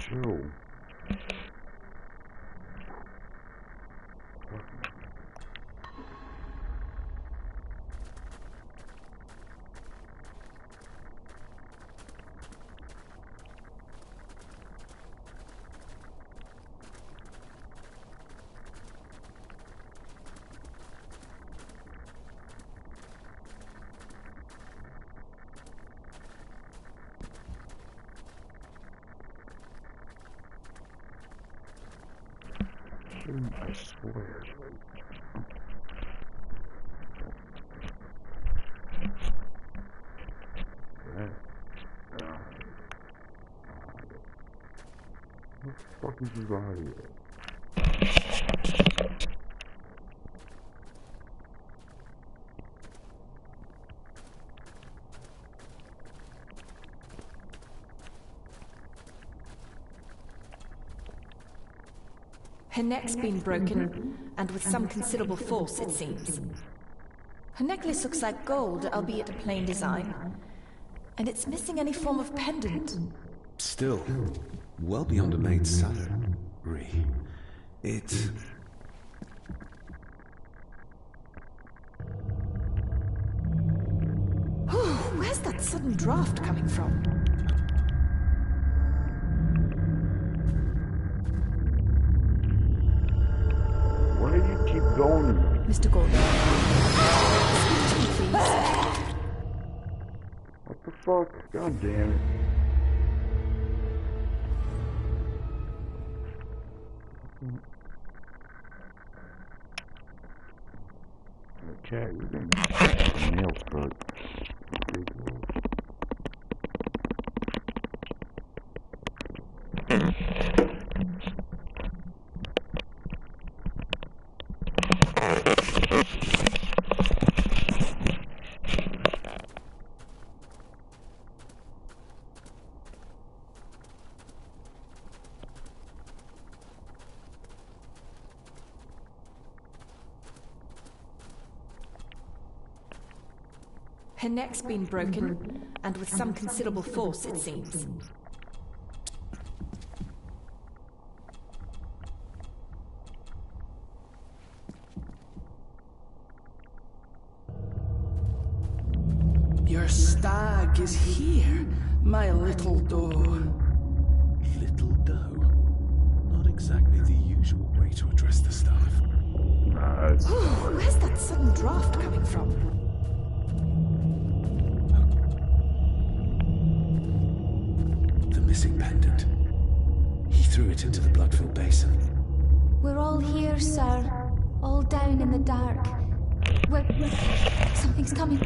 So. I swear. What the fuck is this behind you? Her neck's been broken, and with some considerable force, it seems. Her necklace looks like gold, albeit a plain design. And it's missing any form of pendant. Still, well beyond a maid's salary. It... Where's that sudden draft coming from? Why do you keep going? Mr. Gordon. Speak to me, please. What the fuck? God damn it. Cat, you're gonna get your nails cut. Her neck's been broken, and with some considerable force, it seems. Your stag is here, my little doe. Little doe? Not exactly the usual way to address the staff. Where's that sudden draft coming from? Missing pendant. He threw it into the blood-filled basin. We're all here, sir. All down in the dark. Something's coming.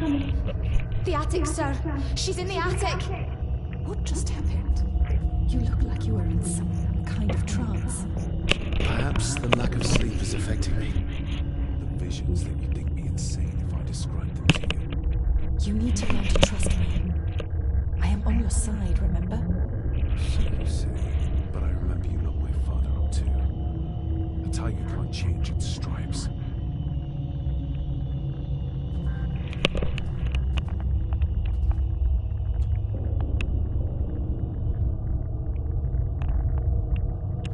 The attic, sir. She's in the attic. What just happened? You look like you were in some kind of trance. Perhaps the lack of sleep is affecting me. The visions that you think me insane if I describe them to you. You need to learn to trust me. I am on your side, remember? So you say, but I remember you locked my father up too. A tiger can't change its stripes.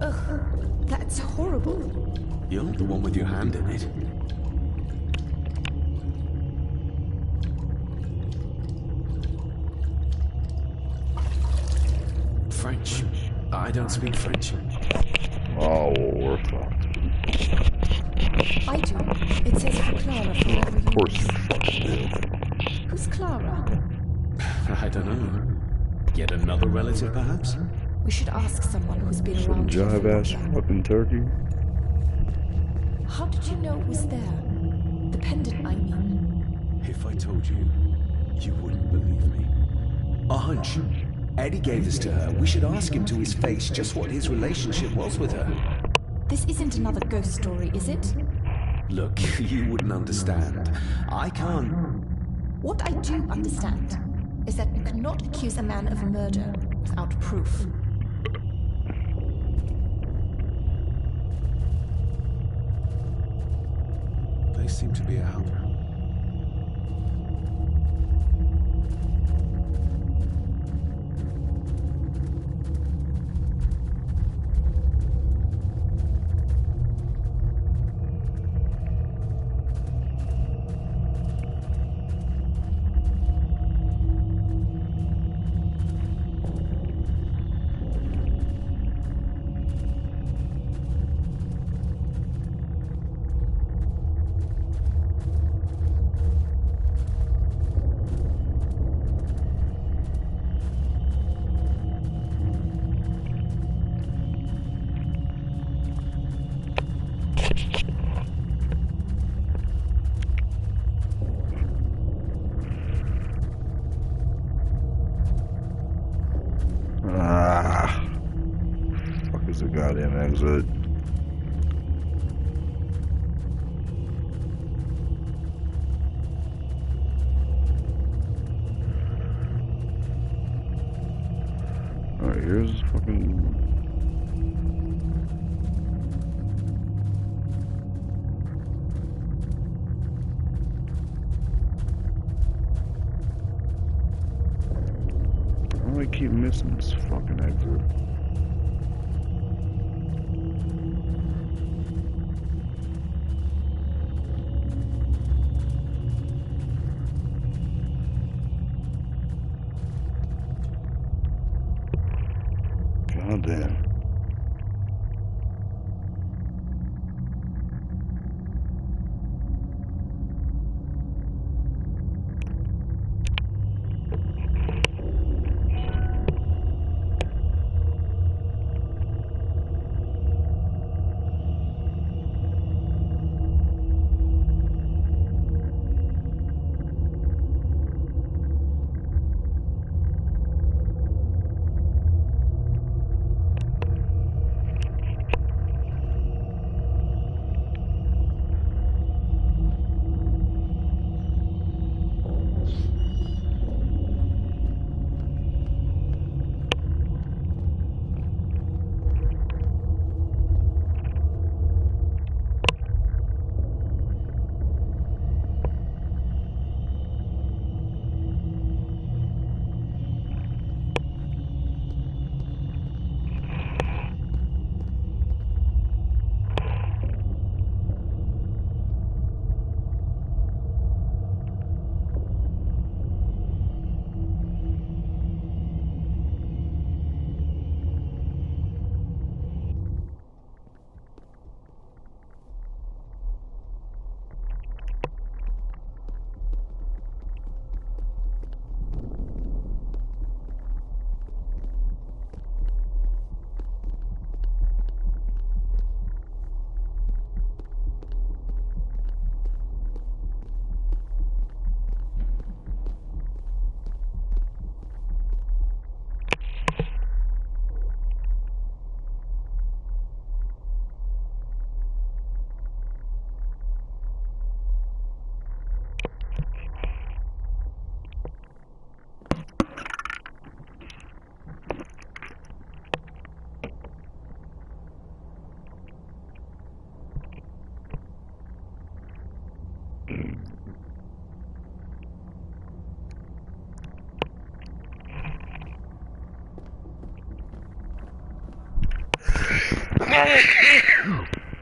Ugh, that's horrible. You're not the one with your hand in it. French. I don't speak French. Oh, we're fucked. I do. It says for Clara forever. Of course you fucking do. Who's Clara? I don't know. Yet another relative, perhaps? We should ask someone who's been Some around. jive-ass fucking turkey. How did you know it was there? The pendant, I mean. If I told you, you wouldn't believe me. A hunch. Eddie gave this to her. We should ask him to his face just what his relationship was with her. This isn't another ghost story, is it? Look, you wouldn't understand. I can't... What I do understand is that you cannot accuse a man of murder without proof. They seem to be a help. goddamn exit. Alright, here's fucking... Why do I keep missing this fucking exit? God damn.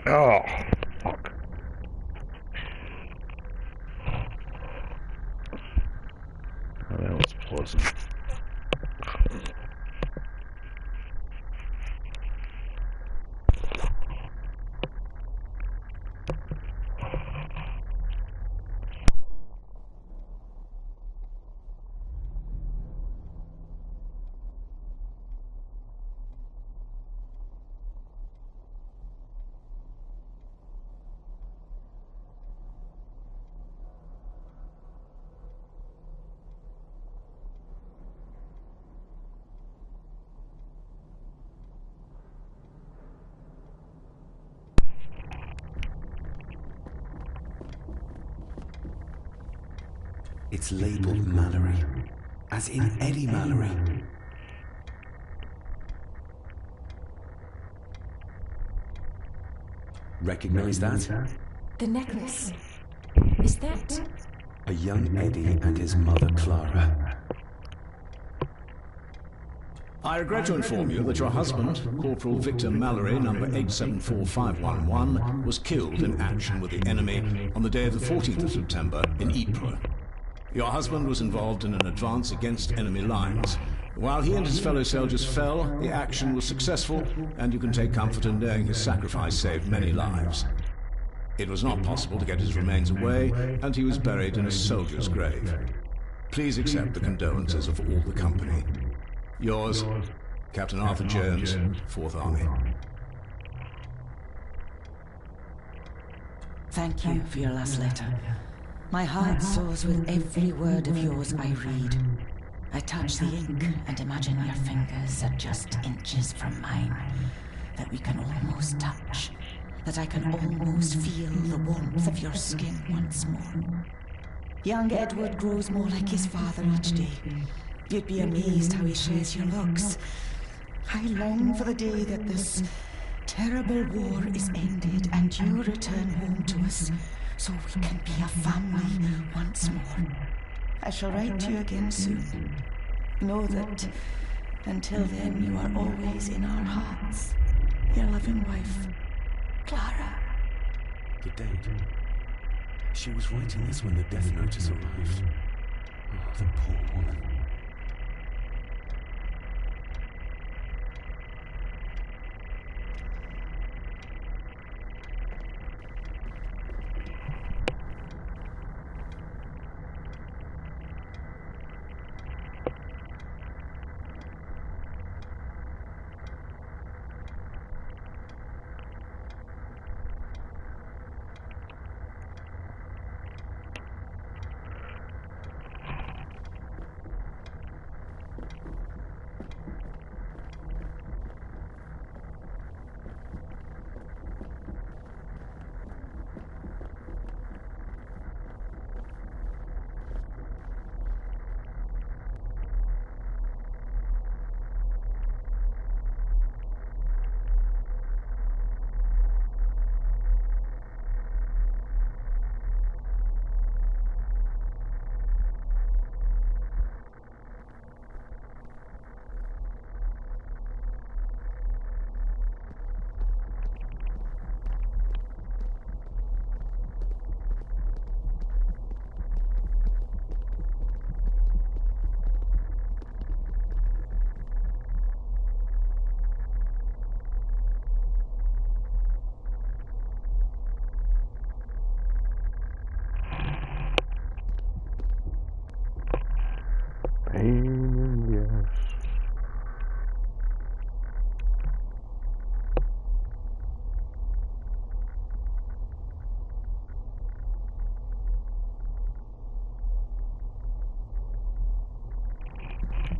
Oh, fuck. Oh, that was pleasant. It's labeled Mallory, as in Eddie Mallory. Recognize that? The necklace. Is that... A young Eddie and his mother Clara. I regret to inform you that your husband, Corporal Victor Mallory, number 874511, was killed in action with the enemy on the day of the 14th of September in Ypres. Your husband was involved in an advance against enemy lines. While he and his fellow soldiers fell, the action was successful, and you can take comfort in knowing his sacrifice saved many lives. It was not possible to get his remains away, and he was buried in a soldier's grave. Please accept the condolences of all the company. Yours, Captain Arthur Jones, 4th Army. Thank you for your last letter. My heart soars with every word of yours I read. I touch the ink and imagine your fingers are just inches from mine. that we can almost touch, that I can almost feel the warmth of your skin once more. Young Edward grows more like his father each day. You'd be amazed how he shares your looks. I long for the day that this terrible war is ended and you return home to us, so we can be a family once more. I shall write to you again soon. Know that until then you are always in our hearts. Your loving wife, Clara. The date. She was writing this when the death notice arrived. Oh, the poor woman.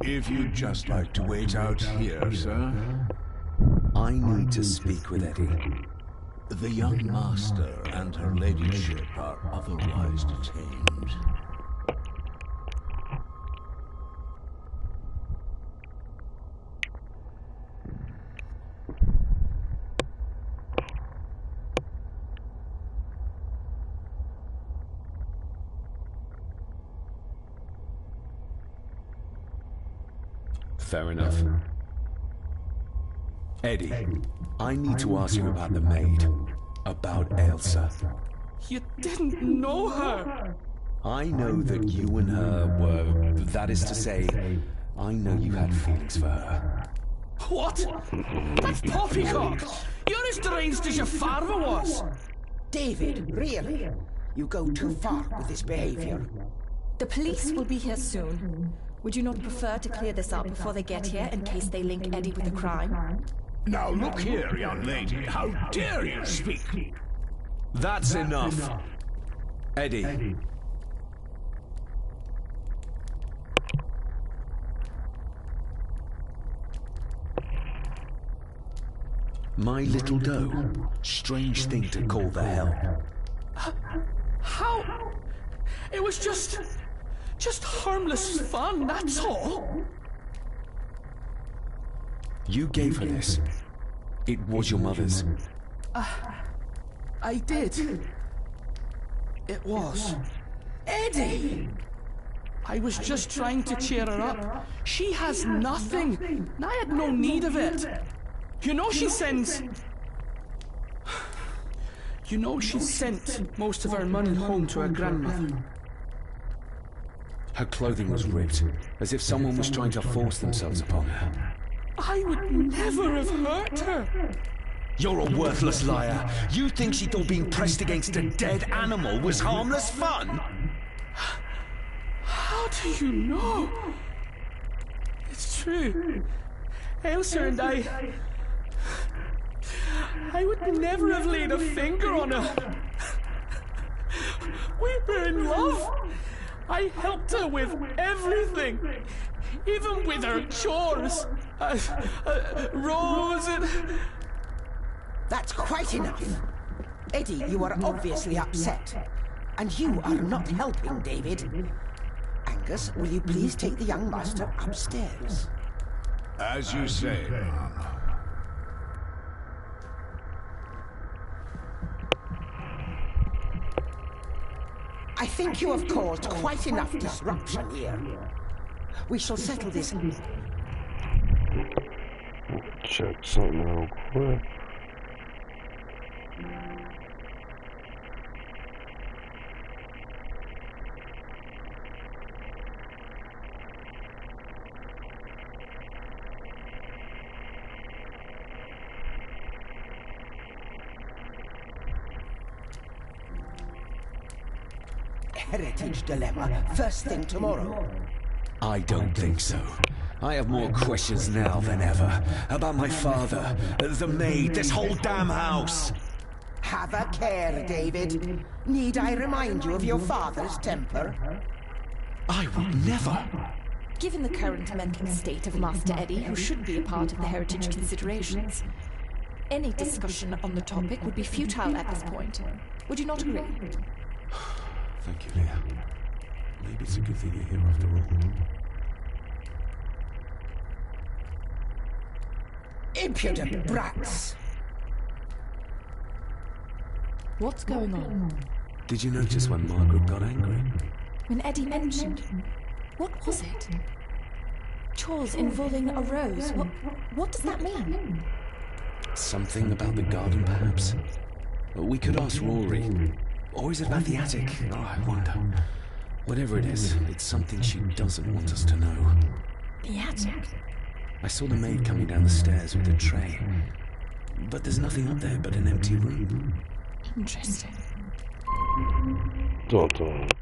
If you'd just like to wait out here, sir. I need to speak with Eddie. The young master and her ladyship are otherwise detained. Fair enough. Eddie, I need to ask you about the maid. About Elsa. You didn't know her! I know that you and her were... That is to say, I know you had feelings for her. What? That's poppycock! You're as deranged as your father was! David, really? You go too far with this behavior. The police will be here soon. Would you not prefer to clear this up before they get here in case they link Eddie with the crime? Now look here, young lady. How dare you speak? That's enough. Eddie. My little doe. Strange thing to call the hell. How? It was just harmless fun, that's all. You gave her this. It was your mother's. I did. It was. Eddie! I was just trying to cheer her up. She has nothing, and I had no need of it. You know she sends... You know she sent most of her money home to her grandmother. Her clothing was ripped, as if someone was trying to force themselves upon her. I would never have hurt her. You're a worthless liar. You think she thought being pressed against a dead animal was harmless fun? How do you know? It's true. Elsa and I would never have laid a finger on her. We were in love. I helped her with everything, even with her chores. Rose and... That's quite enough. Eddie, you are obviously upset. And you are not helping, David. Angus, will you please take the young master upstairs? As you say, ma'am. I think you have caused quite enough disruption here. We shall settle this. Check something real quick. Heritage dilemma, first thing tomorrow. I don't think so. I have more questions now than ever. About my father, the maid, this whole damn house. Have a care, David. Need I remind you of your father's temper? I would never. Given the current mental state of Master Eddie, who should be a part of the heritage considerations, any discussion on the topic would be futile at this point. Would you not agree? Thank you, Leah. Maybe it's a good thing you're here after all. Impudent brats! What's going on? Did you notice when Margaret got angry? When Eddie mentioned... What was it? Chores involving a rose. What does that mean? Something about the garden, perhaps? We could ask Rory. Or is it about the attic? Oh, I wonder. Whatever it is, it's something she doesn't want us to know. The attic? I saw the maid coming down the stairs with a tray. But there's nothing up there but an empty room. Interesting. Don't.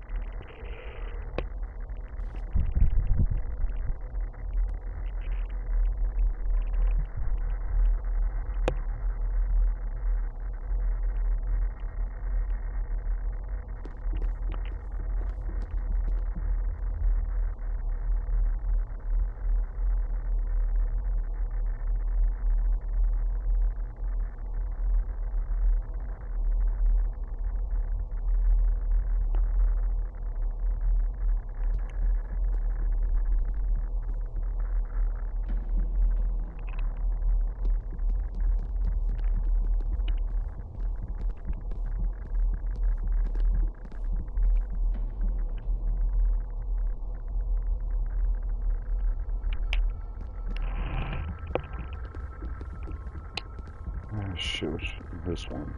Shoot, this one.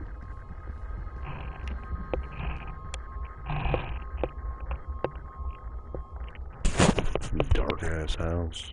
Dark ass house.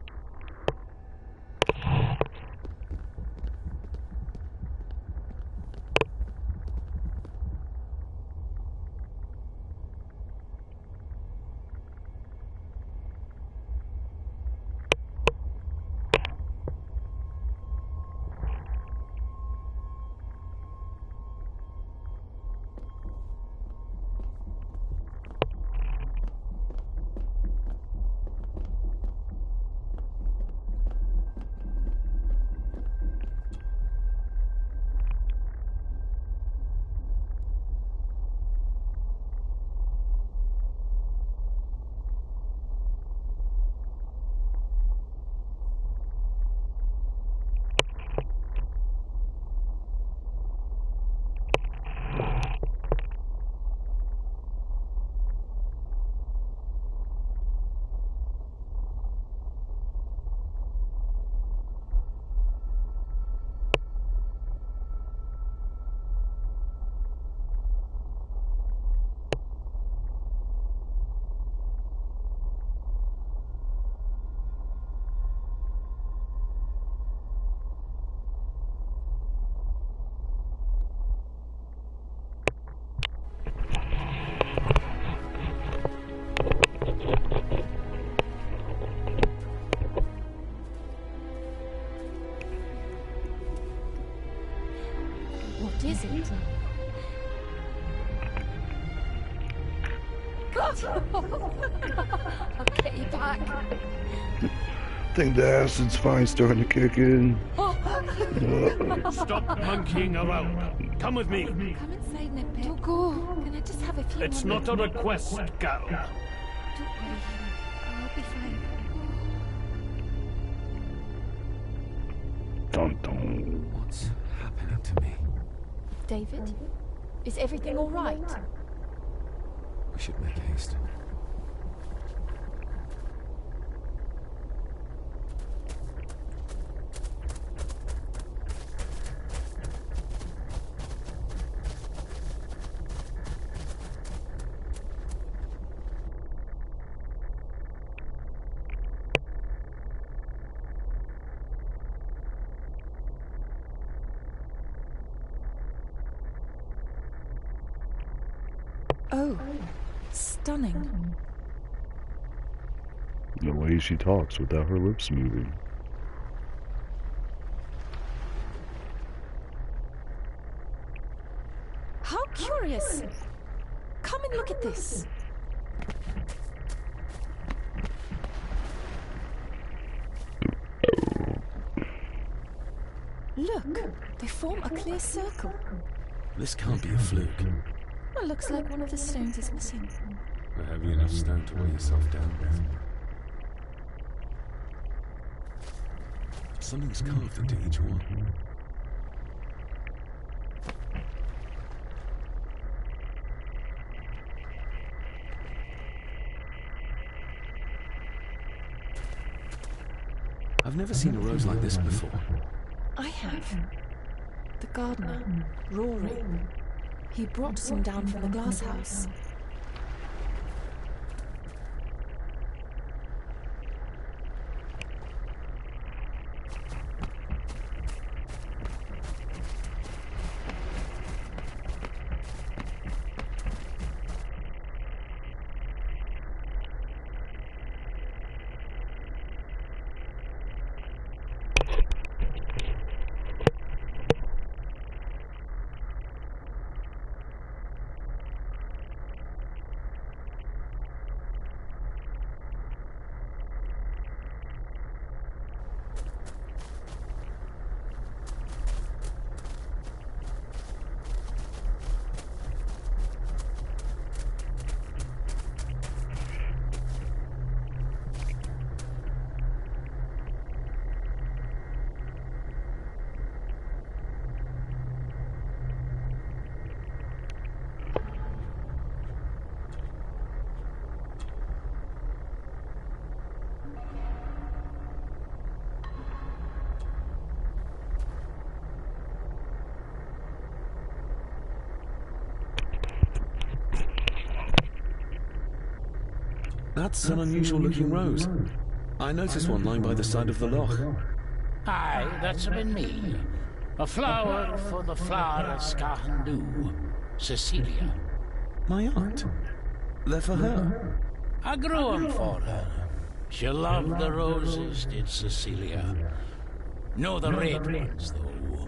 What is it? Okay, back. I think the acid's finally starting to kick in. Stop monkeying around. Come with me. Come inside in a bit. Don't go. Can I just have a few It's more not a request, girl. Don't worry. I'll be fine. Dun dun. What's happening to me? David? Is everything all right? We should make haste. Oh, stunning. The way she talks without her lips moving. How curious. Come and look at this. Look, they form a clear circle. This can't be a fluke. Well, looks like one of the stones is missing. A heavy enough stone to weigh yourself down with. Something's carved into each one. I've never seen a rose like this before. I have. The gardener, Rory. He brought some down from the glass house. That's an unusual looking rose. I noticed one lying by the side of the loch. Aye, that's been me. A flower for the flower of Scahandu, Cecilia. My aunt. They're for her. I grew 'em for her. She loved the roses, did Cecilia. No, the red ones, though.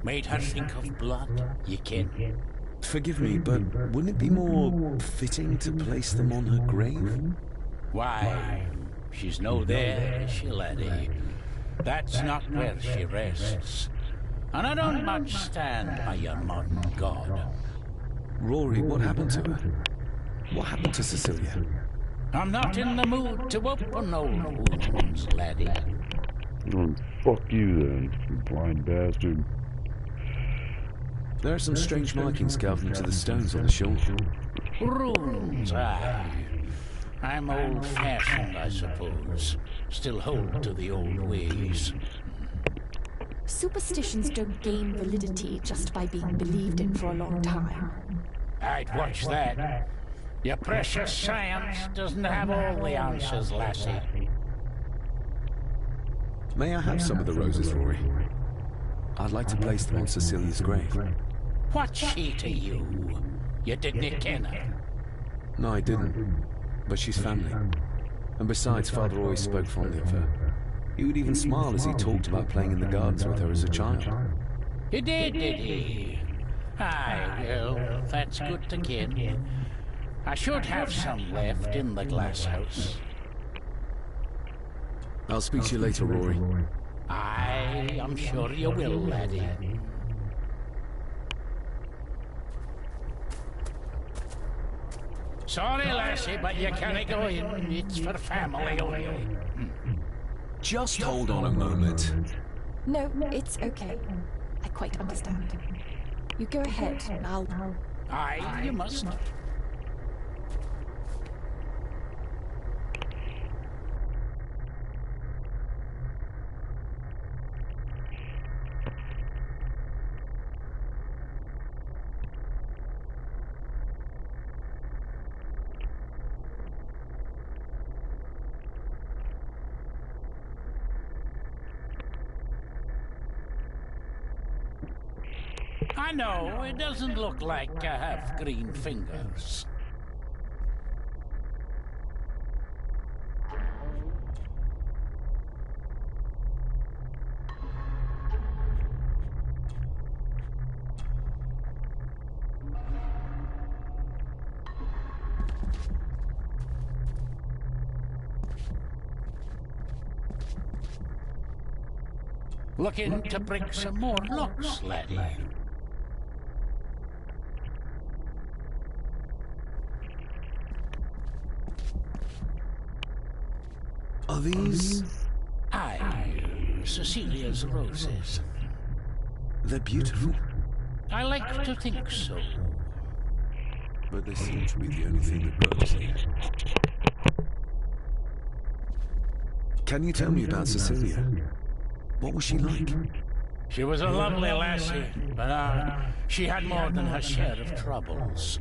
Made her think of blood, you ken. Forgive me, but wouldn't it be more fitting to place them on her grave? Why, she's no there, is she, laddie? That's not where she rests. And I don't much stand by your modern god. Rory, what happened to her? What happened to Cecilia? I'm not in the mood to open old wounds, laddie. Oh, fuck you then, you blind bastard. There are some strange markings carved into the stones on the shore. Runes, aye. I'm old-fashioned, I suppose. Still hold to the old ways. Superstitions don't gain validity just by being believed in for a long time. I'd watch that. Your precious science doesn't have all the answers, lassie. May I have some of the roses, Rory? I'd like to place them on Cecilia's grave. What's she to you? You didn't ken her. No, I didn't. But she's family. And besides, Father always spoke fondly of her. He would even smile as he talked about playing in the gardens with her as a child. He did he? Aye, well, that's good to ken. I should have some left in the glass house. I'll speak to you later, Rory. Aye, I'm sure you will, laddie. Sorry, lassie, but you can't go in. It's for family only. Just hold on a moment. No, it's okay. I quite understand. You go ahead. I'll... Aye, you must. I know, it doesn't look like I have green fingers. Looking to break some more locks, laddie. Are these... Aye, Cecilia's roses. They're beautiful. I like to think so. But they seem to be the only thing that grows here. Can you tell me about Cecilia? What was she like? She was a lovely lassie, but she had more than her share of troubles.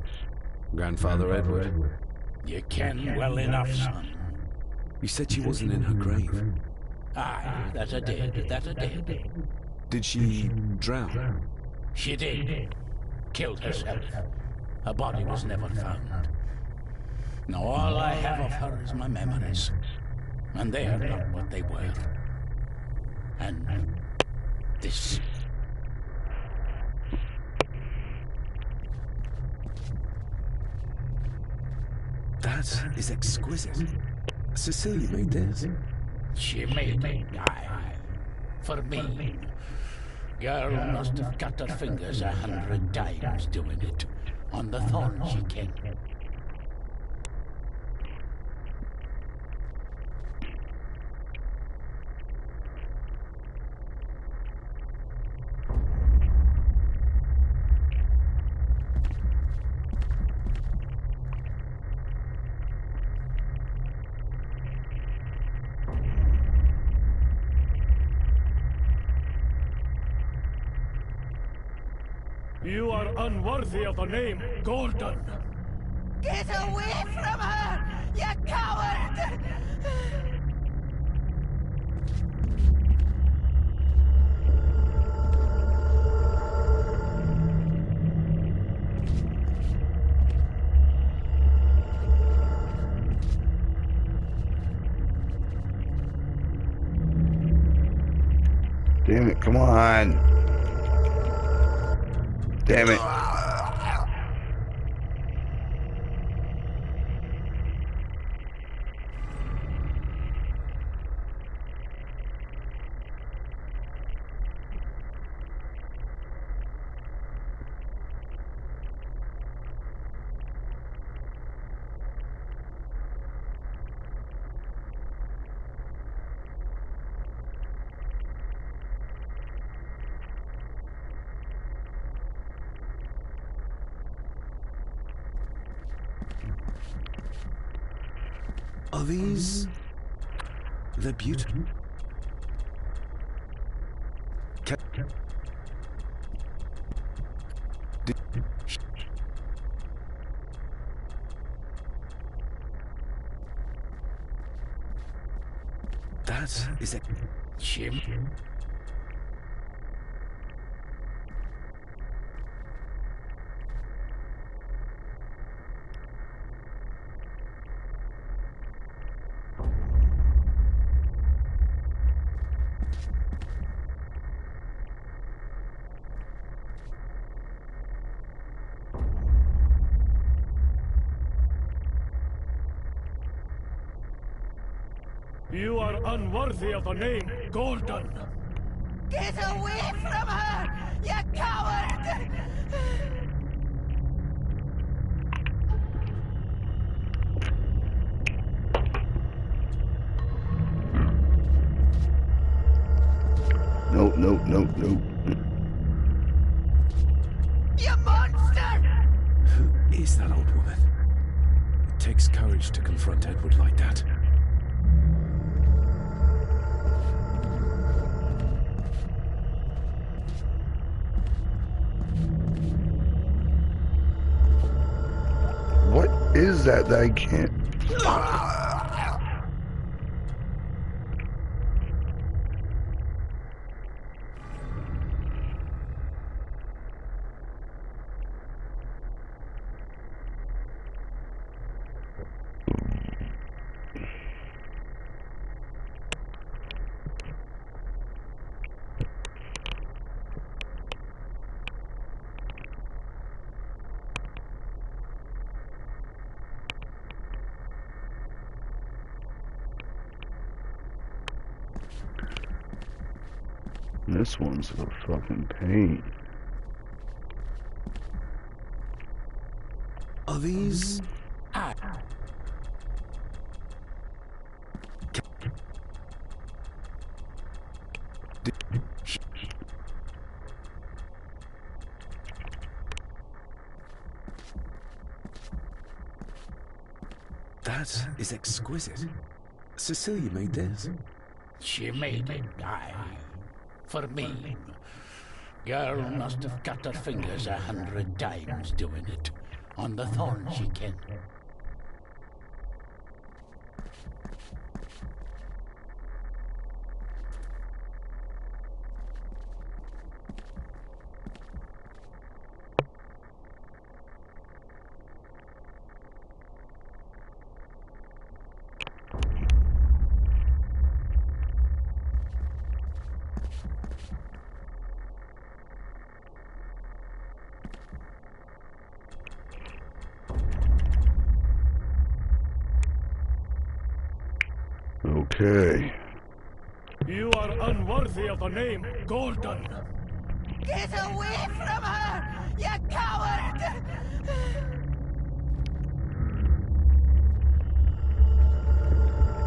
Grandfather Edward? You ken well enough, son. You said she wasn't in her grave. Aye, that I did. Did she drown? She did. Killed herself. Her body was never found. Now all I have of her is my memories. And they are not what they were. And this. That is exquisite. Cecilia made this. She made it, aye. For me. Girl must have cut her fingers 100 times doing it. On the thorn she came. You are unworthy of the name Gordon. Get away from her, you coward! Damn it, come on. Damn it. Are these... They're beautiful. That is a... Jim? You are unworthy of the name Gordon! Get away from her, you coward! Nope, nope, nope, nope. You monster! Who is that old woman? It takes courage to confront Edward like that. What is that I can't... This one's a fucking pain. Are these... That is exquisite. Cecilia made this. She made it, aye. For me. Girl must have cut her fingers 100 times doing it. On the thorn she ken. Okay. You are unworthy of the name Gordon! Get away from her, you coward!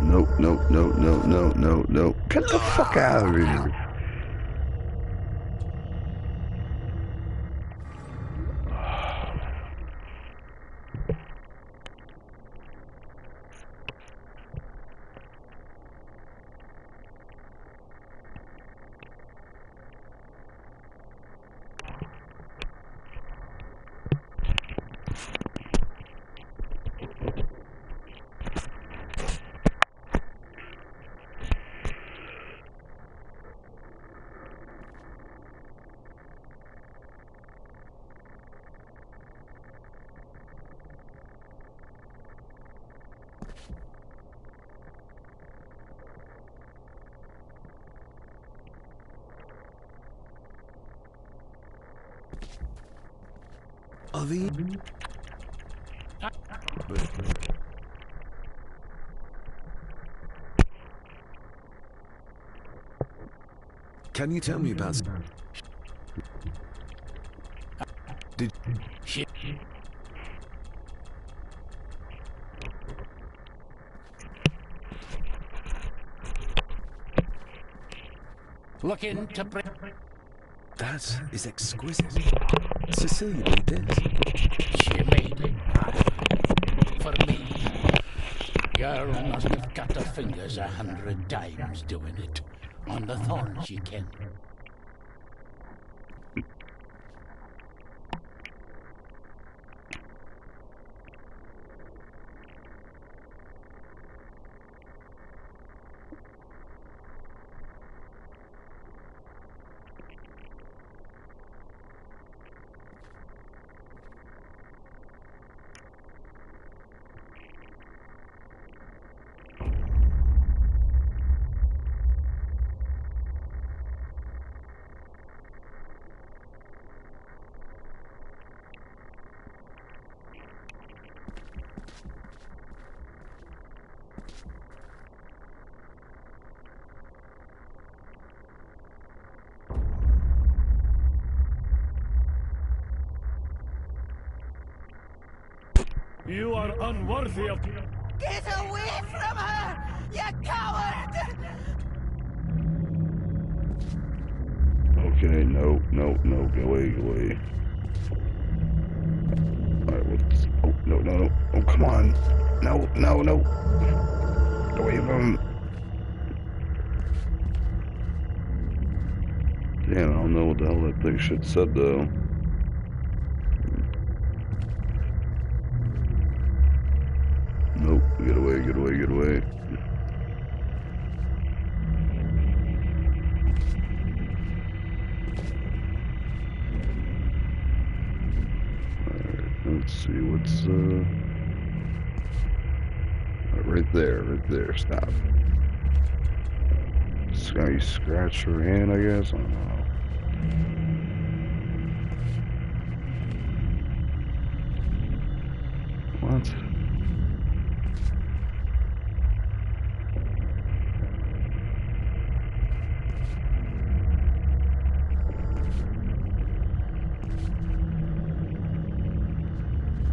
Nope, nope, nope, nope, nope, nope, nope. Get the fuck out of here. Are these... Can you tell me about... Did... Shit. Looking to bring... That is exquisite. Cecilia made this. She made it, aye. For me. Girl must have cut her fingers 100 times doing it. On the thorn she ken. You are unworthy of... Get away from her, you coward! Okay, no, get away. Alright, what's... Oh, no. Oh, come on. No. Get away from him. Damn, I don't know what the hell that thing shit said, though. Nope, get away. Alright, let's see, what's, right there, stop. You scratch her hand, I guess? I don't know. What?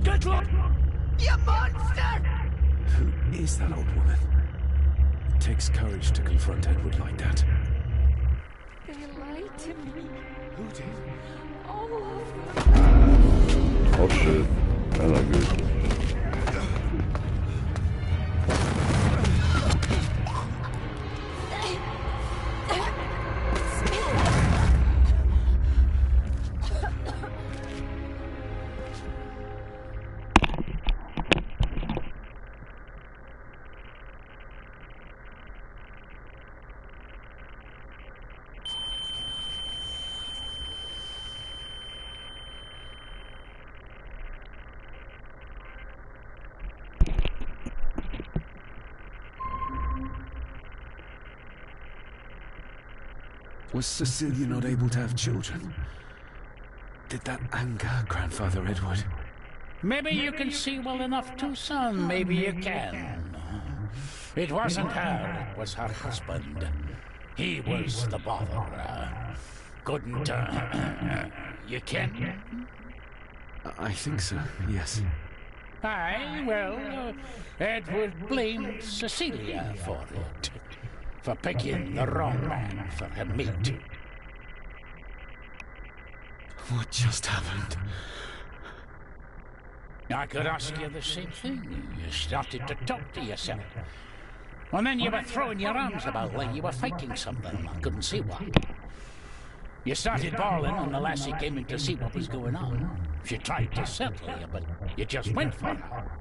Good luck, you monster! Who is that old woman? It takes courage to confront Edward like that. They lied to me. Who did? All of them. Oh shit. That's not good. Was Cecilia not able to have children? Did that anger Grandfather Edward? Maybe you can see well enough too, son. Maybe you can. It wasn't her, it was her husband. He was the bother. Couldn't, you can? I think so, yes. Aye, well, Edward blamed Cecilia for it. For picking the wrong man for her mate. What just happened? I could ask you the same thing. You started to talk to yourself. And then you were throwing your arms about like you were fighting something. I couldn't see what. You started bawling and the lassie came in to see what was going on. She tried to settle you, but you just went for her.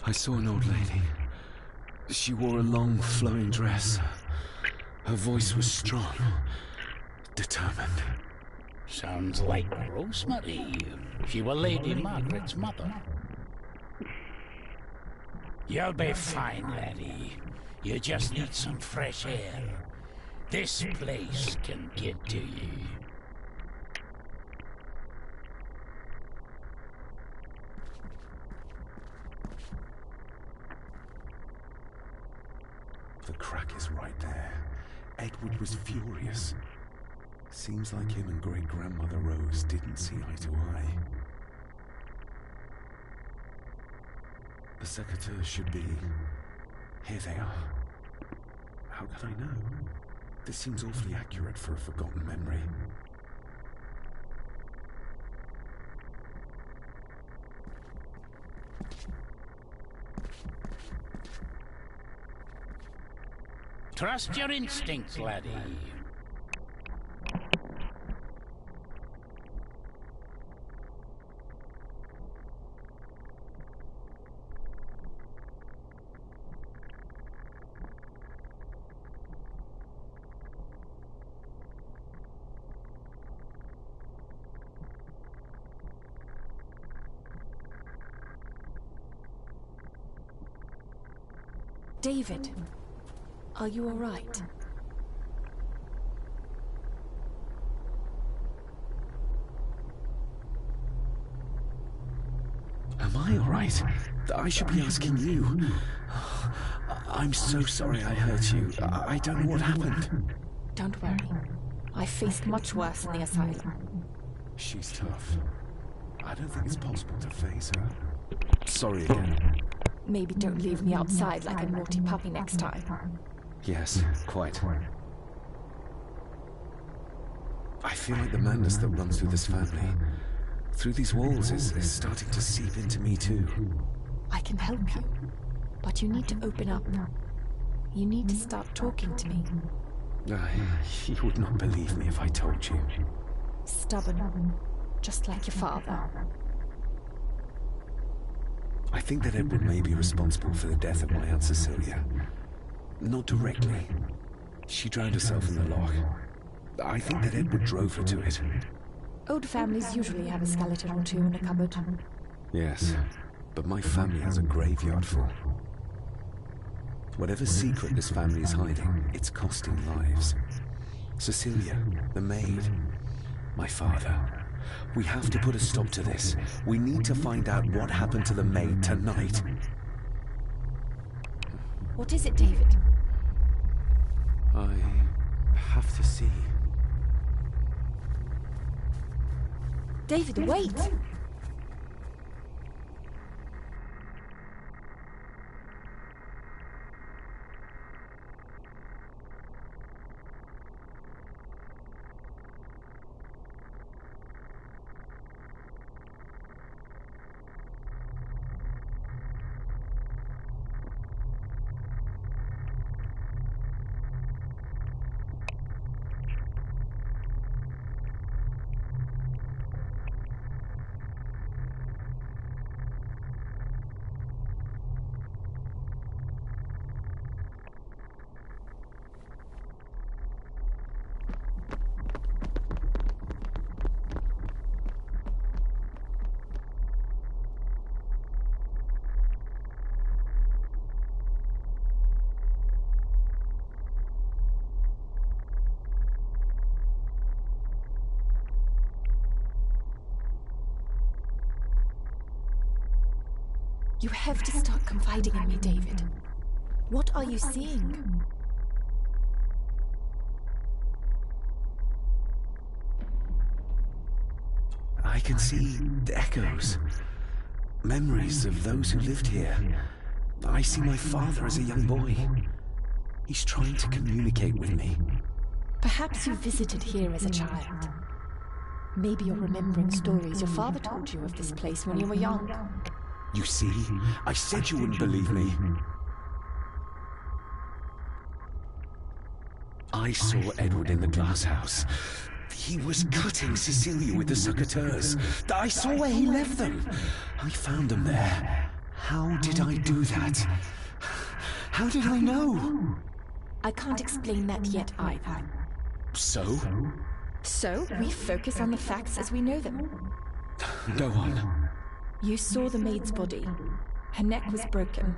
I saw an old lady. She wore a long, flowing dress. Her voice was strong, determined. Sounds like Rosemary. She was Lady Margaret's mother. You'll be fine, laddie. You just need some fresh air. This place can get to you. The crack is right there. Edward was furious. Seems like him and great-grandmother Rose didn't see eye to eye. The secateurs should be... Here they are. How could I know? This seems awfully accurate for a forgotten memory. Trust your instincts, laddie. David, are you all right? Am I all right? I should be asking you. I'm so sorry I hurt you. I don't know what happened. Don't worry. I faced much worse in the asylum. She's tough. I don't think it's possible to face her. Sorry again. Maybe don't leave me outside like a naughty puppy next time. Yes, quite. I feel like the madness that runs through this family, through these walls, is starting to seep into me too. I can help you, but you need to open up. You need to start talking to me. You would not believe me if I told you. Stubborn, just like your father. I think that Edward may be responsible for the death of my Aunt Cecilia. Not directly. She drowned herself in the loch. I think that Edward drove her to it. Old families usually have a skeleton or two in a cupboard. Yes, but my family has a graveyard full. Whatever secret this family is hiding, it's costing lives. Cecilia, the maid, my father. We have to put a stop to this. We need to find out what happened to the maid tonight. What is it, David? I have to see. David, wait! You have to start confiding in me, David. What are you seeing? I can see echoes. Memories of those who lived here. I see my father as a young boy. He's trying to communicate with me. Perhaps you visited here as a child. Maybe you're remembering stories your father told you of this place when you were young. You see? I said you wouldn't believe me. I saw Edward in the glass house. He was cutting Cecilia with the secateurs. I saw where he left them. I found them there. How did I do that? How did I know? I can't explain that yet either. So? So, we focus on the facts as we know them. Go on. You saw the maid's body. Her neck was broken.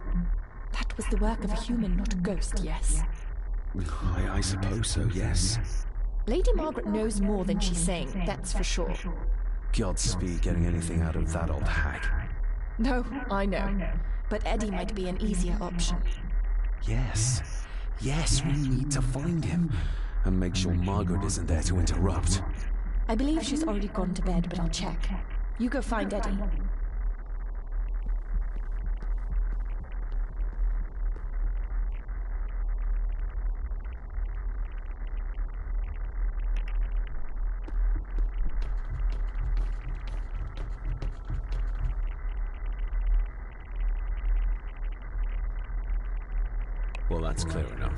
That was the work of a human, not a ghost, yes? I suppose so, yes. Lady Margaret knows more than she's saying, that's for sure. Godspeed getting anything out of that old hag. No, I know. But Eddie might be an easier option. Yes. Yes, we need to find him. And make sure Margaret isn't there to interrupt. I believe she's already gone to bed, but I'll check. You go find Eddie. Well, that's clear enough.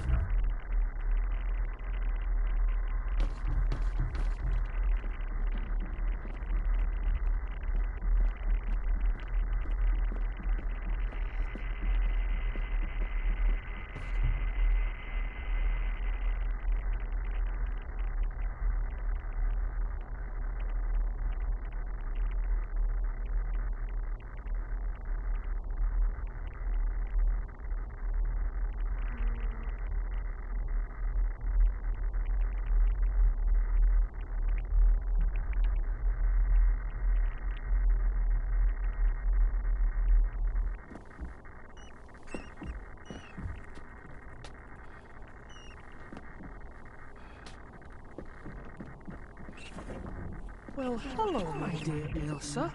Well, hello, my dear Ilsa.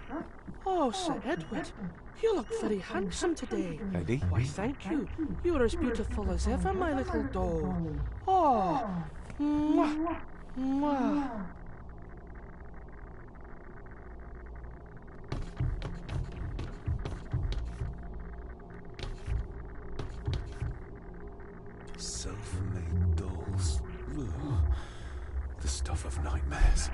Oh, Sir Edward, you look very handsome today. Eddie? Why, thank you. You are as beautiful as ever, my little doe. Oh, mwah, mwah. Self-made dolls. Ugh. The stuff of nightmares.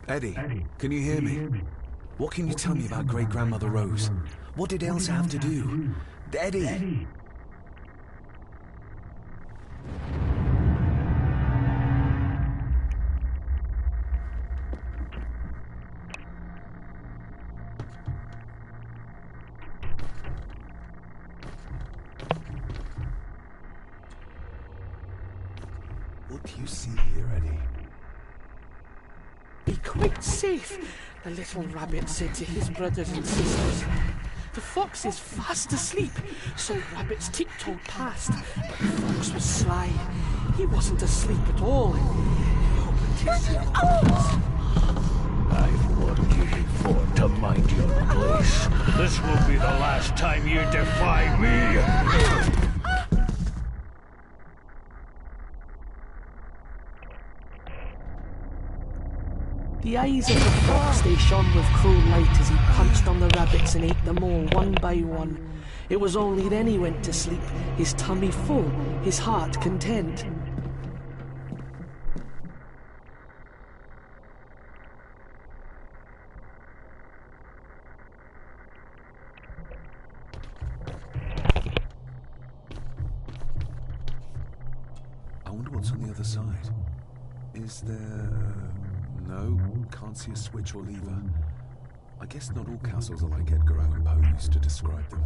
Eddie, can you hear me? What can you tell me about great-grandmother Rose? What did Elsa have to do? Eddie! What do you see here, Eddie? Be quite safe, the little rabbit said to his brothers and sisters. The fox is fast asleep, so the rabbits tiptoed past. But the fox was sly. He wasn't asleep at all. He opened his eyes. I've warned you before to mind your place. This will be the last time you defy me. The eyes of the fox, they shone with cruel light as he punched on the rabbits and ate them all one by one. It was only then he went to sleep, his tummy full, his heart content. I wonder what's on the other side. Is there... No, can't see a switch or lever. I guess not all castles are like Edgar Allan Poe used to describe them.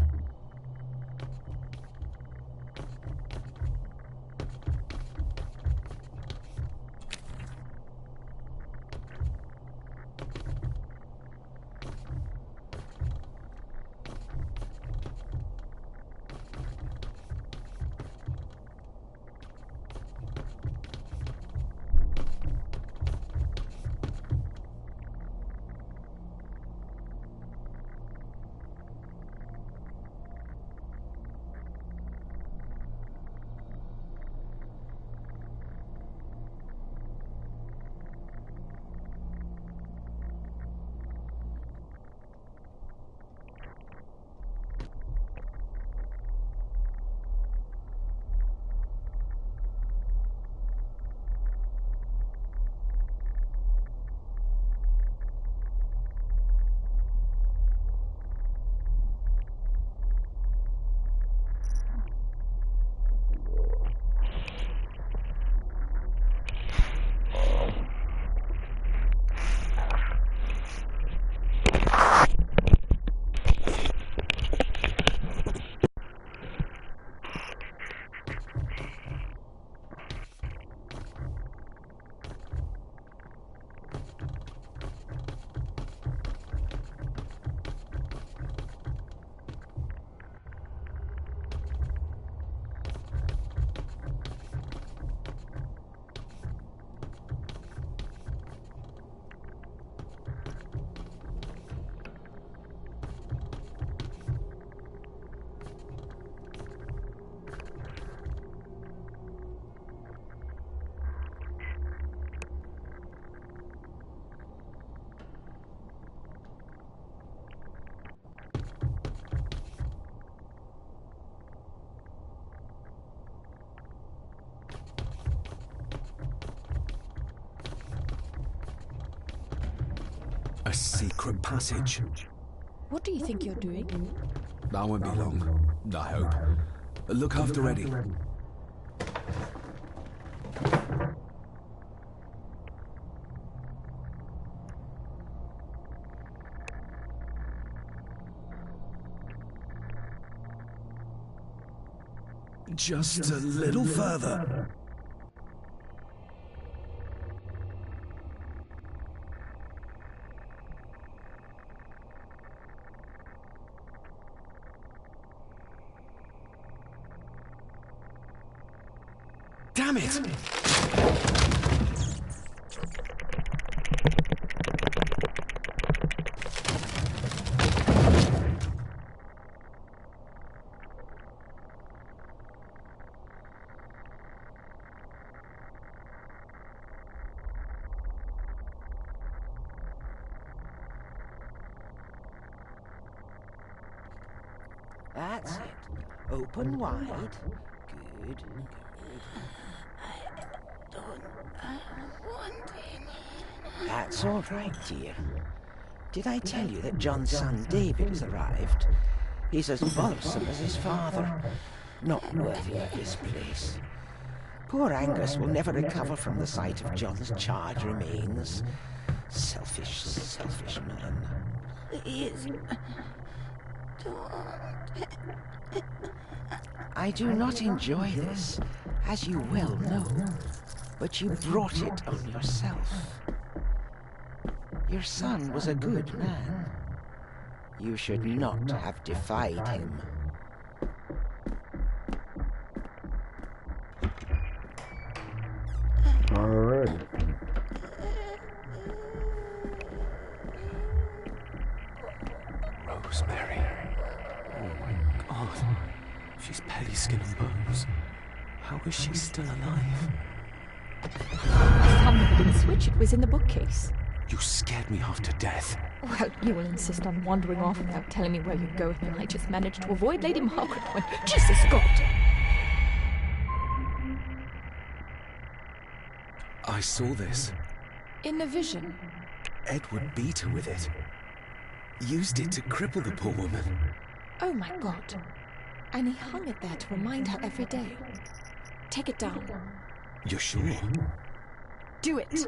A secret passage. What do you think you're doing? That won't be long, I hope. Look after Eddie. Just a little further. Damn it! That's it. Open wide. Good. I don't want any. That's all right, dear. Did I tell you that John's son David has arrived? He's as bothersome as his father. Not worthy of this place. Poor Angus will never recover from the sight of John's charred remains. Selfish, selfish man. Please. Don't. I do not enjoy this, as you well know, but you brought it on yourself. Your son was a good man. You should not have defied him. All right. Rosemary. Oh my God. She's petty skin and bones. How is she still alive? I found the hidden switch. It was in the bookcase. You scared me half to death. Well, you will insist on wandering off without telling me where you're going, and I just managed to avoid Lady Margaret when... Jesus, God! I saw this. In a vision. Edward beat her with it. Used it to cripple the poor woman. Oh my God. And he hung it there to remind her every day. Take it down. You're sure? Do it!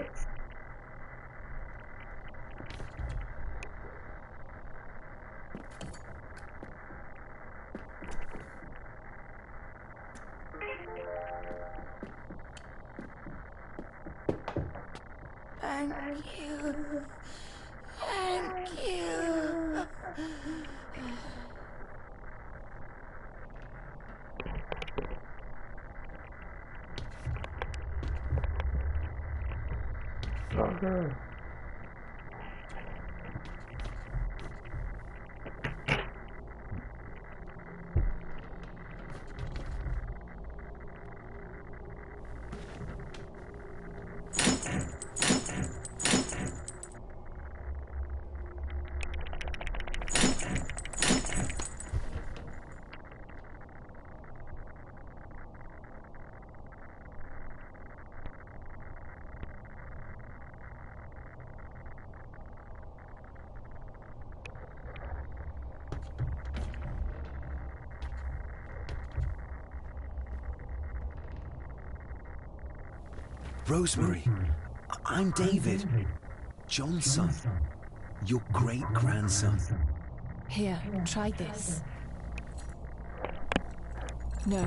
Thank you. Thank you. Sucker. Rosemary, I'm David. John's son. Your great-grandson. Here, try this. No,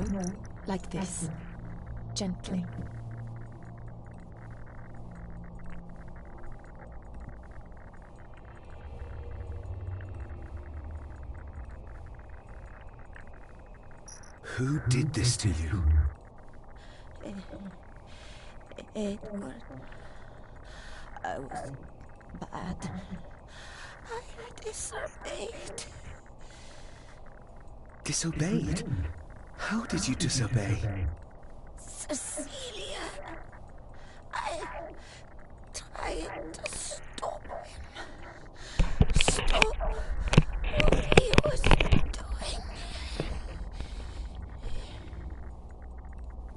like this. Gently. Who did this to you? Edward. I was bad. I disobeyed. Disobeyed? How did you disobey? Cecilia. I tried to stop him. Stop what he was doing.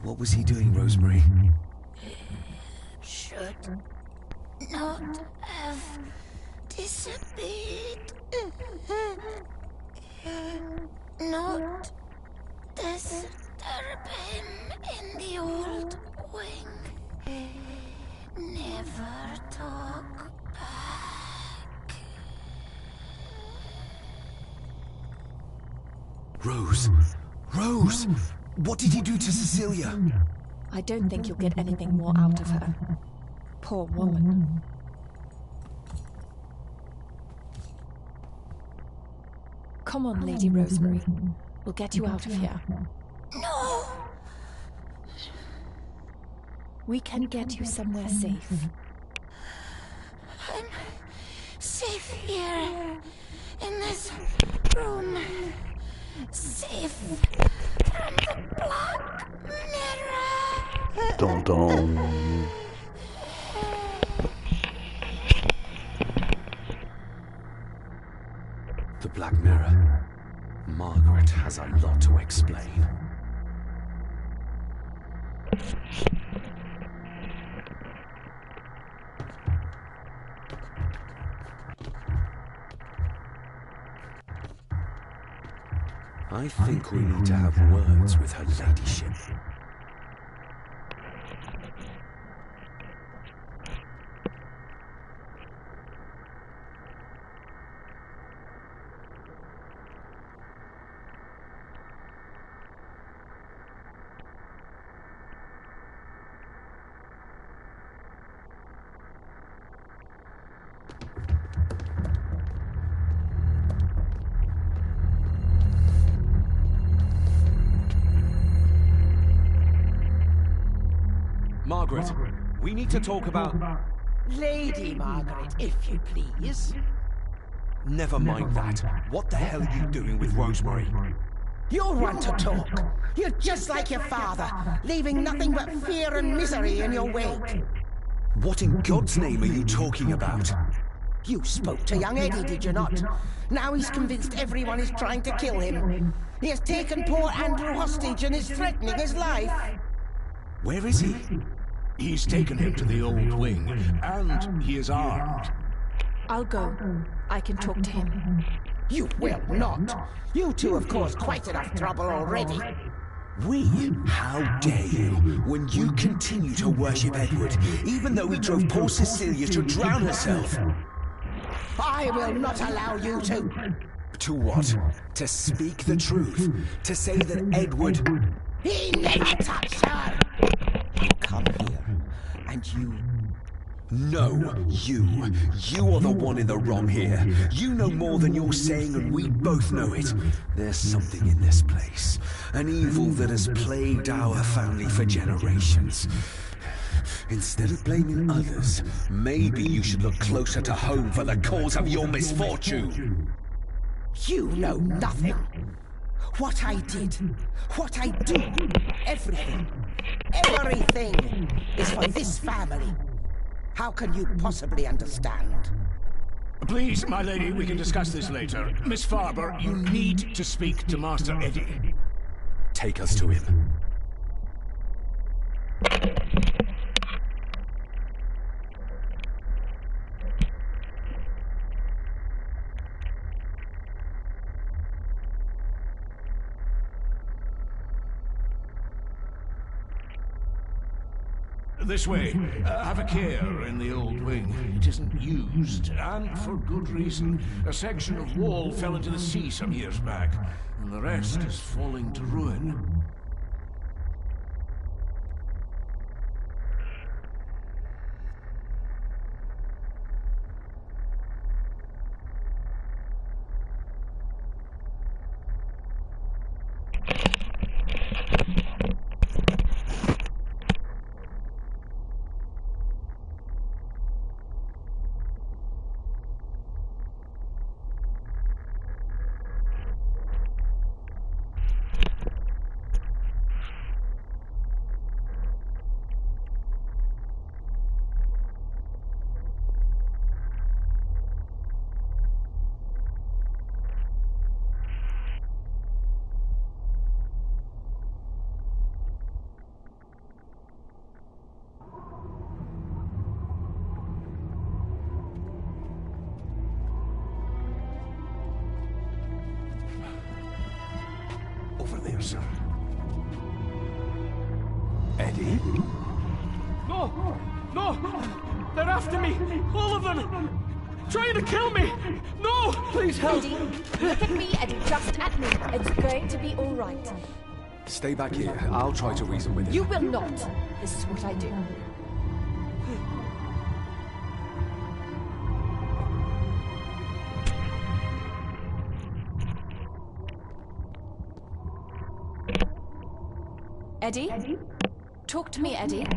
What was he doing, Rosemary? Should not have disobeyed. Not disturb him in the old wing. Never talk back. Rose! Rose! What did he do to Cecilia? I don't think you'll get anything more out of her. Poor woman. Come on, Lady Rosemary. We'll get you out of here. No! We can get you somewhere safe. I'm safe here, in this room. Safe from the Black Mirror. Dun dun. The Black Mirror. Margaret has a lot to explain. I think we need to have words with her ladyship. Margaret, we need to talk about... Lady Margaret, if you please. Never mind that. What the hell are you doing with Rosemary? You'll want to talk. You're just like your father, leaving nothing but fear and misery in your wake. What in God's name are you talking about? You spoke to young Eddie, did you not? Now he's convinced everyone is trying to kill him. He has taken poor Andrew hostage and is threatening his life. Where is he? He's taken him to the old wing, and he is armed. I'll go. I can talk to him. You will not. You two have caused quite enough trouble already. We? How dare you, when you continue to worship Edward, even though he drove poor Cecilia to drown herself? I will not allow you to. To what? To speak the truth? To say that Edward... He never touched her! You come here, and you... No, you. You are the one in the wrong here. You know more than you're saying, and we both know it. There's something in this place. An evil that has plagued our family for generations. Instead of blaming others, maybe you should look closer to home for the cause of your misfortune. You know nothing. What I did, what I do, everything is for this family. How can you possibly understand? Please, my lady, we can discuss this later. Miss Farber, you need to speak to Master Eddie. Take us to him. This way. Have a care in the old wing. It isn't used, and for good reason. A section of wall fell into the sea some years back, and the rest is falling to ruin. Over there, sir. Eddie? No! No! They're after me! All of them! Trying to kill me! No! Please help! Eddie, look at me, Eddie, just at me. It's going to be all right. Stay back here. I'll try to reason with him. You will not. This is what I do. Eddie? Talk to me, Eddie.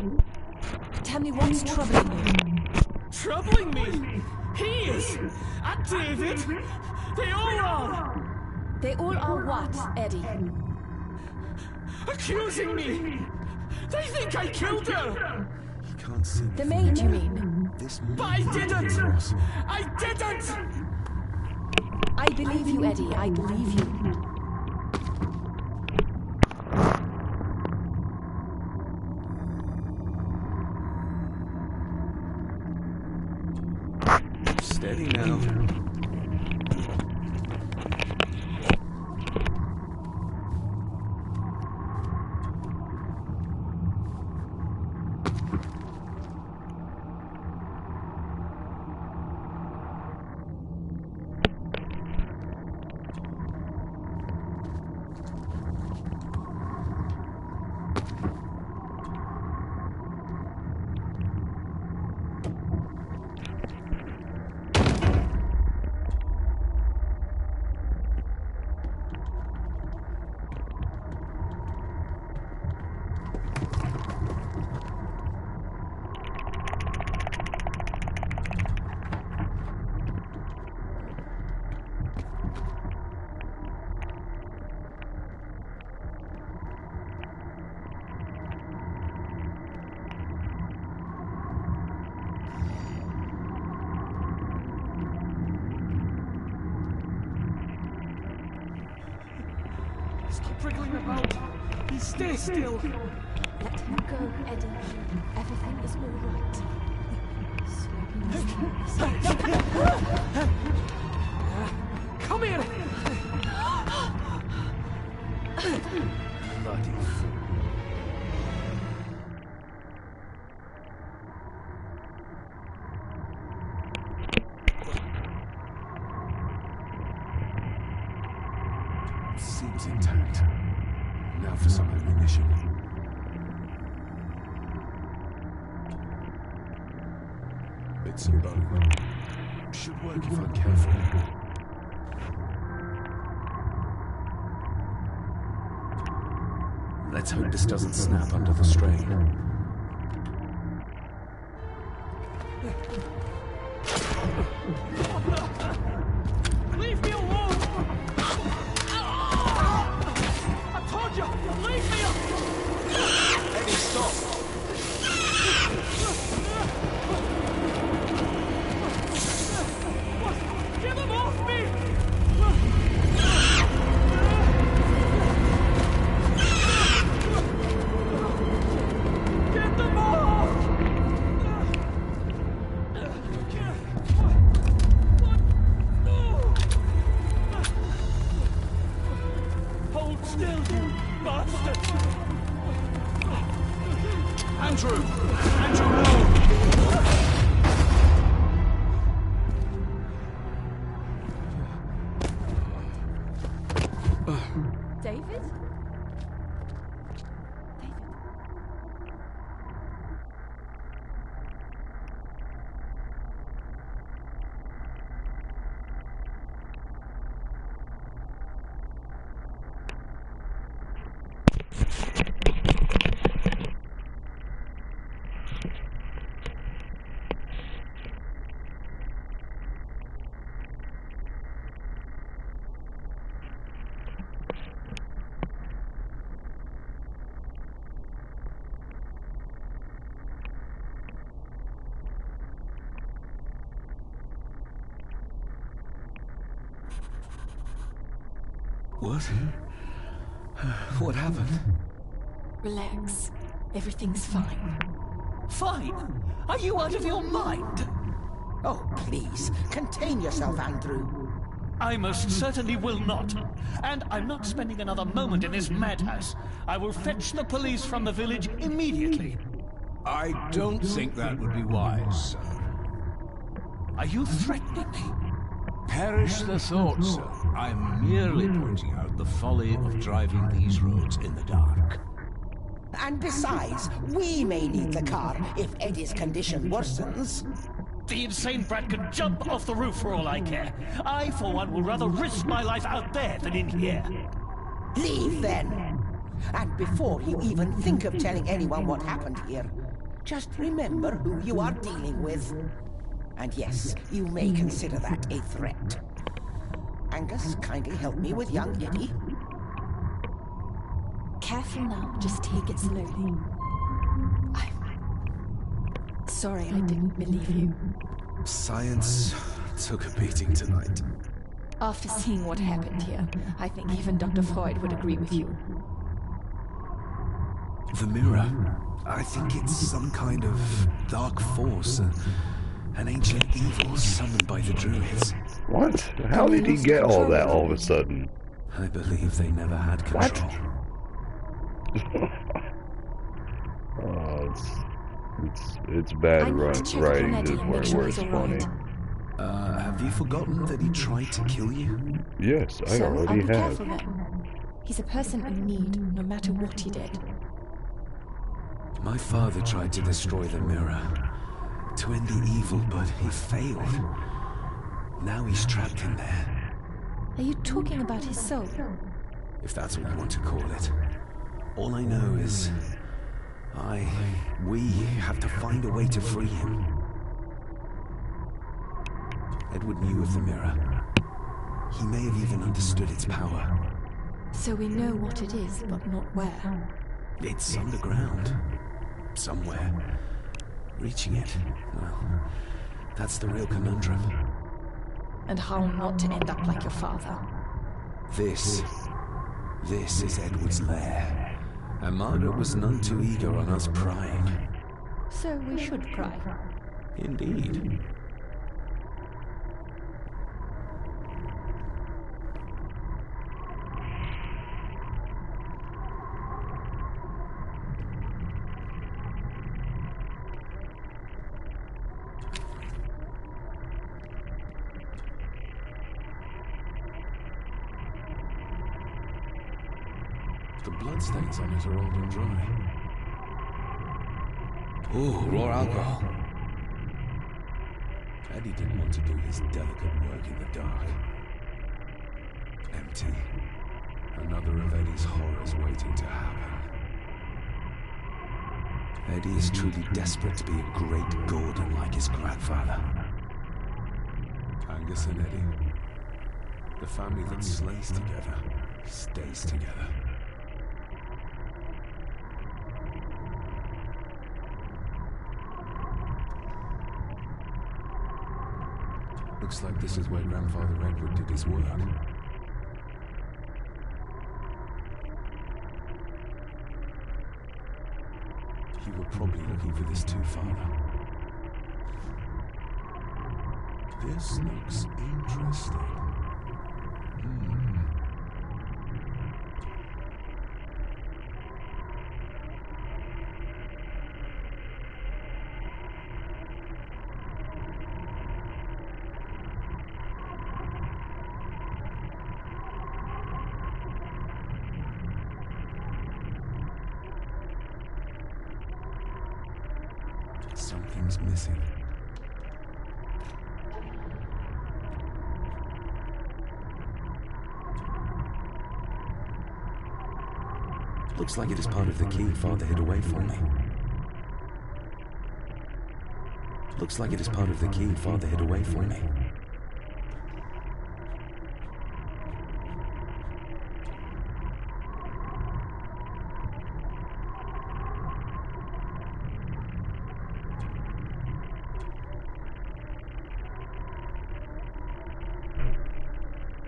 Tell me what's troubling you. Troubling me? He is! And David! They all are! They all are what, Eddie? Accusing me! They think I killed her! He can't see The maid, you mean? this. But I didn't! I didn't! I believe you, Eddie. I believe you. Steady now. Stop wriggling about. He stay still. Let him go, Eddie. Everything is all right. Come here! Bloody fool. Seems intact. Now for some ammunition. It's a bow. Should work if I'm careful. Let's hope this doesn't snap under the strain. Leave me alone! I told you! Leave me alone! Eddie, stop! Get them off me! Get them off! Hold still, you bastard! Andrew! Andrew, no! David? David? What? What happened? Relax. Everything's fine. Fine? Are you out of your mind? Oh, please, contain yourself, Andrew. I most certainly will not. And I'm not spending another moment in this madhouse. I will fetch the police from the village immediately. I don't think that would be wise, sir. Are you threatening me? Perish the thought, sir. I'm merely pointing out the folly of driving these roads in the dark. And besides, we may need the car if Eddie's condition worsens. The insane brat can jump off the roof for all I care. I, for one, will rather risk my life out there than in here. Leave then. And before you even think of telling anyone what happened here, Just remember who you are dealing with. And yes, you may consider that a threat. Angus, kindly help me with young Eddie. Careful now, just take it slowly. I'm sorry I didn't believe you. Science took a beating tonight. After seeing what happened here, I think even Dr. Freud would agree with you. The mirror. I think it's some kind of dark force, an ancient evil summoned by the druids. What? How did he get all that all of a sudden? I believe they never had control. Oh, it's bad writing just where it's funny. Have you forgotten that he tried to kill you? Yes, I So, already I'll be have. careful then. He's a person in need, no matter what he did. My father tried to destroy the mirror, to end the evil, but he failed. Now he's trapped in there. Are you talking about his soul? If that's what you want to call it. All I know is... we have to find a way to free him. Edward knew of the mirror. He may have even understood its power. So we know what it is, but not where. It's underground. Somewhere. Reaching it, well, that's the real conundrum. And how not to end up like your father. This is Edward's lair. And Margaret was none too eager on us prying. So we should pry. Indeed. The bloodstains on it are old and dry. Ooh, raw alcohol. Eddie didn't want to do his delicate work in the dark. Empty. Another of Eddie's horrors waiting to happen. Eddie is truly desperate to be a great Gordon like his grandfather. Angus and Eddie. The family that slays together, stays together. Looks like this is where Grandfather Edward did his work. You were probably looking for this too, Father. This looks interesting. Something's missing. Looks like it is part of the key Father hid away from me. Looks like it is part of the key Father hid away from me.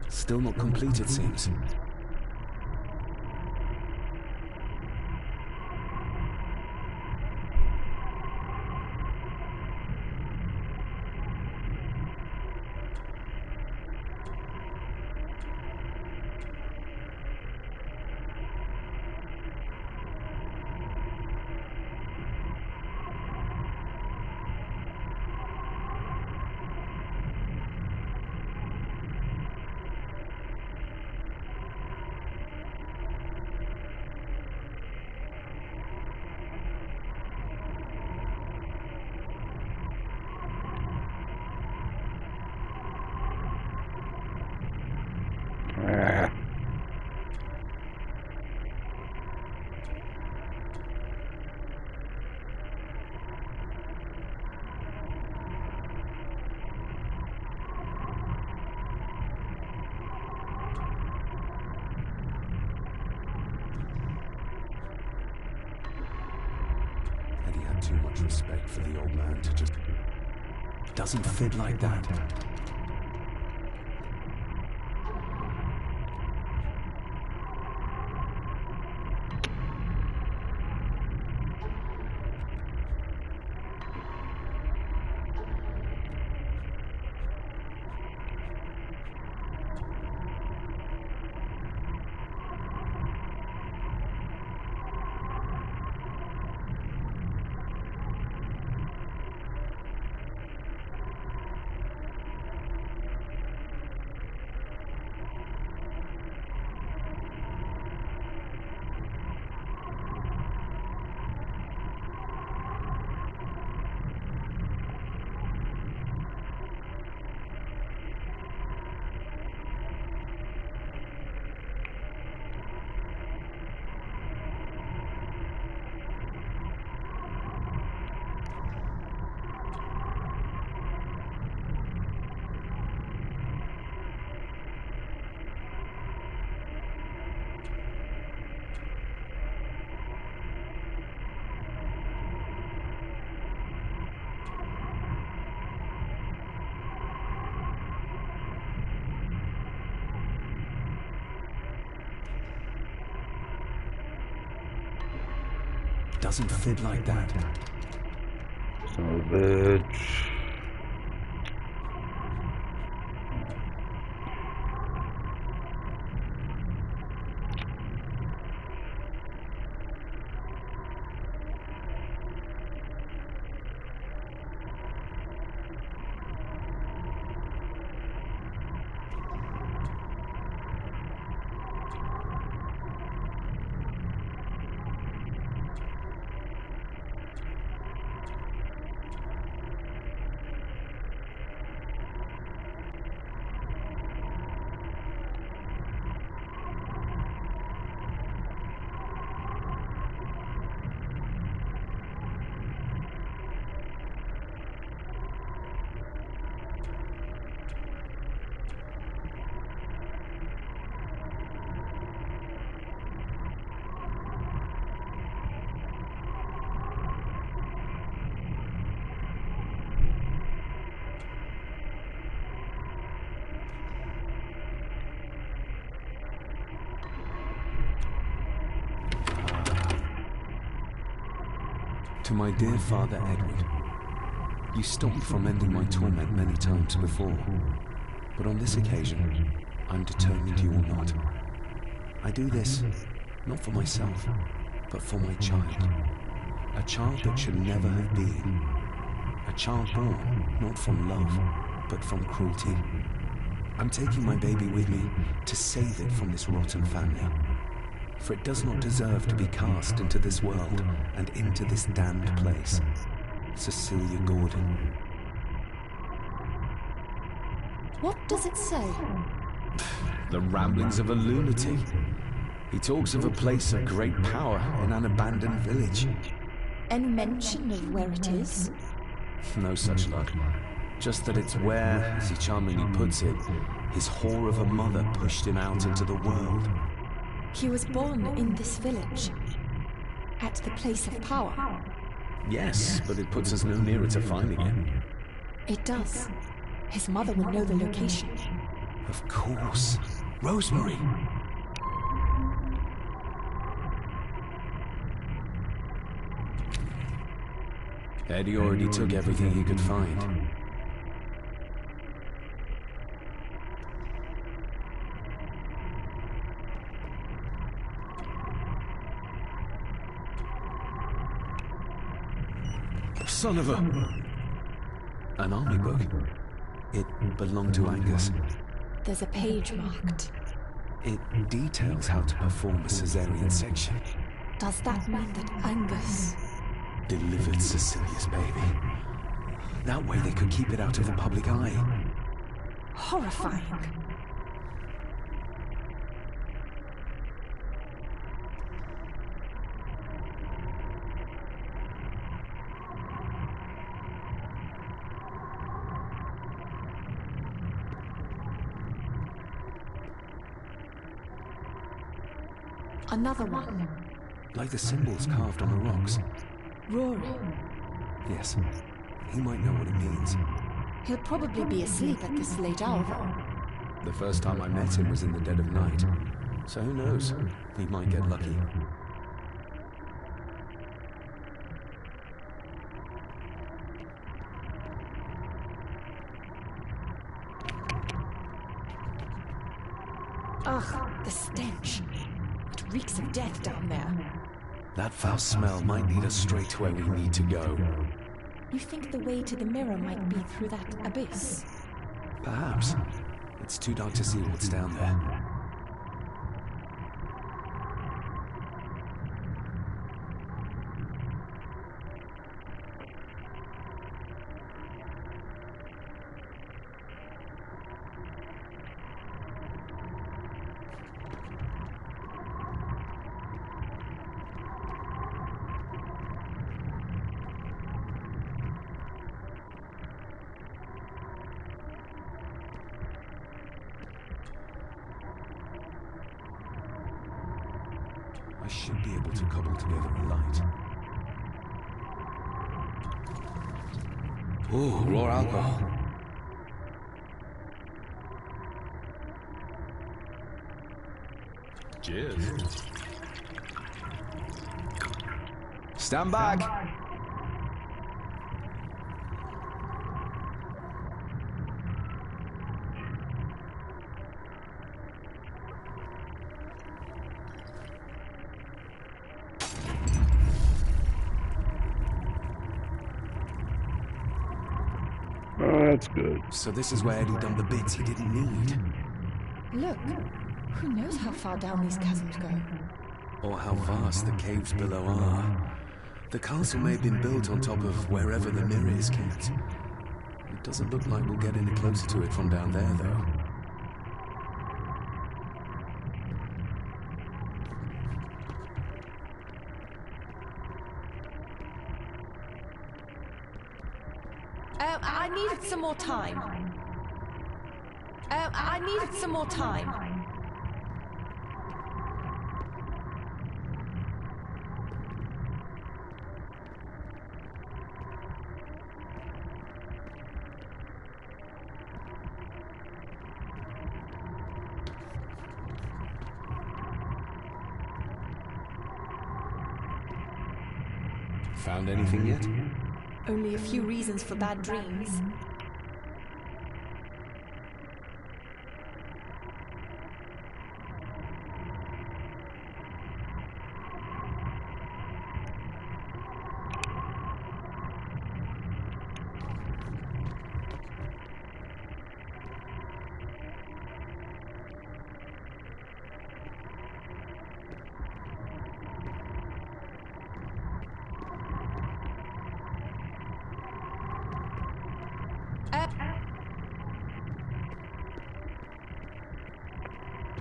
Still not complete, it seems. got too much respect for the old man to just... Doesn't fit like that. Doesn't fit like that. Son of a bitch. To my dear Father Edward, you stopped from ending my torment many times before, but on this occasion, I'm determined you will not. I do this, not for myself, but for my child. A child that should never have been. A child born, not from love, but from cruelty. I'm taking my baby with me to save it from this rotten family. For it does not deserve to be cast into this world and into this damned place. Cecilia Gordon. What does it say? The ramblings of a lunatic. He talks of a place of great power in an abandoned village. Any mention of where it is? No such luck. Just that it's where, as he charmingly puts it, his whore of a mother pushed him out into the world. He was born in this village, at the place of power. Yes, but it puts us no nearer to finding it. It does. His mother will know the location. Of course. Rosemary. Eddie already took everything he could find. Son of a... An army book. It belonged to Angus. There's a page marked. It details how to perform a cesarean section. Does that mean that Angus delivered Cecilia's baby? That way they could keep it out of the public eye. Horrifying. Another one. Like the symbols carved on the rocks. Rory. Yes. He might know what it means. He'll probably be asleep at this late hour, though. The first time I met him was in the dead of night. So who knows? He might get lucky. Ugh, the stench. It reeks of death down there. That foul smell might lead us straight to where we need to go. You think the way to the mirror might be through that abyss? Perhaps. It's too dark to see what's down there. I should be able to cobble together a light. Ooh, raw alcohol. Cheers. Stand back! Oh, that's good. So this is where Eddie dumped the bits he didn't need. Look, who knows how far down these chasms go? Or how vast the caves below are. The castle may have been built on top of wherever the mirror is kept. It doesn't look like we'll get any closer to it from down there, though. I needed some more time. I needed some more time. Found anything yet? Only a few reasons for bad dreams.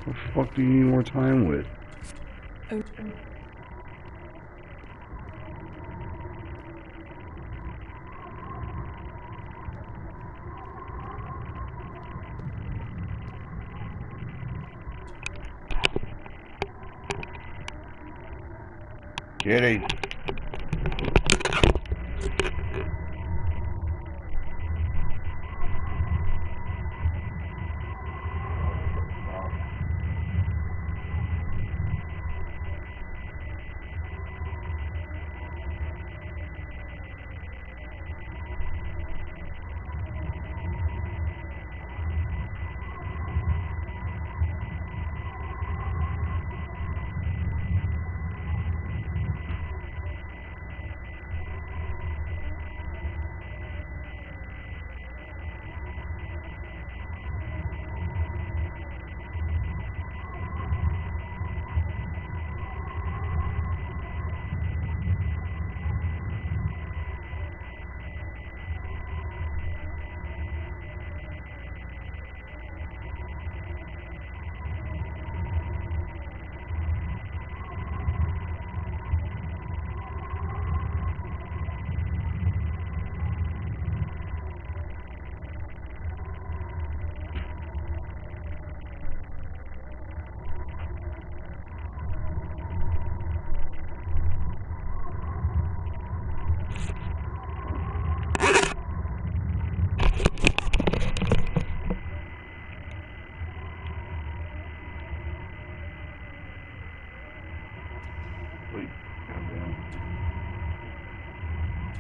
What the fuck do you need more time with? Get it.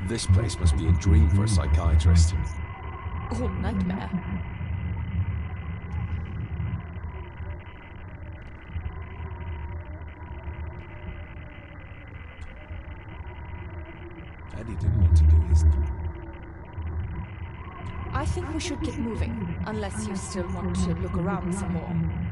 This place must be a dream for a psychiatrist. Or nightmare. Eddie didn't want to do his... I think we should get moving, unless you still want to look around some more.